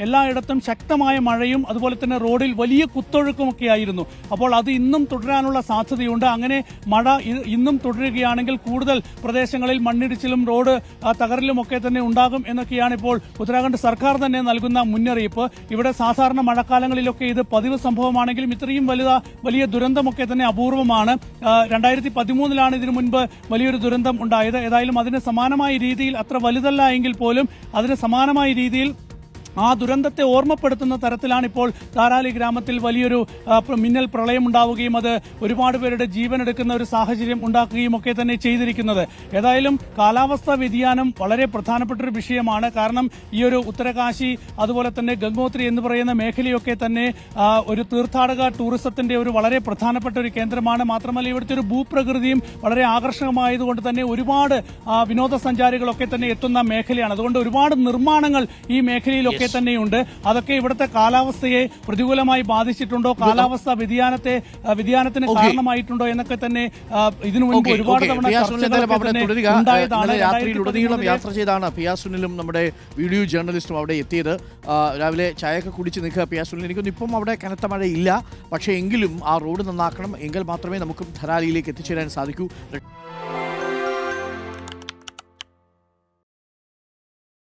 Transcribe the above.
എല്ലായിടത്തും ശക്തമായ മഴയും അതുപോലെ തന്നെ റോഡിൽ വലിയ കുത്തൊഴുക്കുമൊക്കെ ആയിരുന്നു. അപ്പോൾ അത് ഇന്നും തുടരാനുള്ള സാധ്യതയുണ്ട്. അങ്ങനെ മഴ ഇന്നും തുടരുകയാണെങ്കിൽ കൂടുതൽ പ്രദേശങ്ങളിൽ മണ്ണിടിച്ചിലും റോഡ് തകരലുമൊക്കെ തന്നെ ഉണ്ടാകും എന്നൊക്കെയാണ് ഇപ്പോൾ ഉത്തരാഖണ്ഡ് സർക്കാർ തന്നെ നൽകുന്ന മുന്നറിയിപ്പ്. ഇവിടെ സാധാരണ മഴക്കാലങ്ങളിലൊക്കെ ഇത് പതിവ് സംഭവമാണെങ്കിലും ഇത്രയും വലിയ ദുരന്തമൊക്കെ തന്നെ അപൂർവമാണ്. 2013 ഇതിനു മുൻപ് വലിയൊരു ദുരന്തം ഉണ്ടായത്. ഏതായാലും അതിന് സമാനമായ രീതിയിൽ, അത്ര വലുതല്ല എങ്കിൽ പോലും അതിന് സമാനമായ രീതിയിൽ ആ ദുരന്തത്തെ ഓർമ്മപ്പെടുത്തുന്ന തരത്തിലാണ് ഇപ്പോൾ താരാലി ഗ്രാമത്തിൽ വലിയൊരു മിന്നൽ പ്രളയം ഉണ്ടാവുകയും അത് ഒരുപാട് പേരുടെ ജീവനെടുക്കുന്ന ഒരു സാഹചര്യം ഉണ്ടാക്കുകയും ഒക്കെ തന്നെ ചെയ്തിരിക്കുന്നത്. ഏതായാലും കാലാവസ്ഥാ വ്യതിയാനം വളരെ പ്രധാനപ്പെട്ട ഒരു വിഷയമാണ്. കാരണം ഈ ഒരു ഉത്തരകാശി അതുപോലെ തന്നെ ഗംഗോത്രി എന്ന് പറയുന്ന മേഖലയൊക്കെ തന്നെ ഒരു തീർത്ഥാടക ടൂറിസത്തിന്റെ ഒരു വളരെ പ്രധാനപ്പെട്ട ഒരു കേന്ദ്രമാണ്. മാത്രമല്ല ഇവിടുത്തെ ഒരു ഭൂപ്രകൃതിയും വളരെ ആകർഷകമായതുകൊണ്ട് തന്നെ ഒരുപാട് വിനോദസഞ്ചാരികളൊക്കെ തന്നെ എത്തുന്ന മേഖലയാണ്. അതുകൊണ്ട് ഒരുപാട് നിർമ്മാണങ്ങൾ ഈ മേഖലയിലൊക്കെ തന്നെയുണ്ട്. അതൊക്കെ ഇവിടുത്തെ കാലാവസ്ഥയെ പ്രതികൂലമായി ബാധിച്ചിട്ടുണ്ടോ, കാലാവസ്ഥാ വ്യതിയാനത്തിന് കാരണമായിട്ടുണ്ടോ എന്നൊക്കെ തന്നെ ഇതിനു മുൻപ് ഒരുപാട് തവണ യാത്രയിലുടനീളം യാത്ര ചെയ്താണ് പിയാസുനിലും നമ്മുടെ വീഡിയോ ജേർണലിസ്റ്റും അവിടെ എത്തിയത്. രാവിലെ ചായയൊക്കെ കുടിച്ച് നിൽക്കുക പിയാസുനിൽ. എനിക്കൊന്നും ഇപ്പം അവിടെ കനത്ത മഴ ഇല്ല. പക്ഷേ എങ്കിലും ആ റോഡ് നന്നാക്കണം, എങ്കിൽ മാത്രമേ നമുക്ക് ധരാലിയിലേക്ക് എത്തിച്ചേരാൻ സാധിക്കൂ.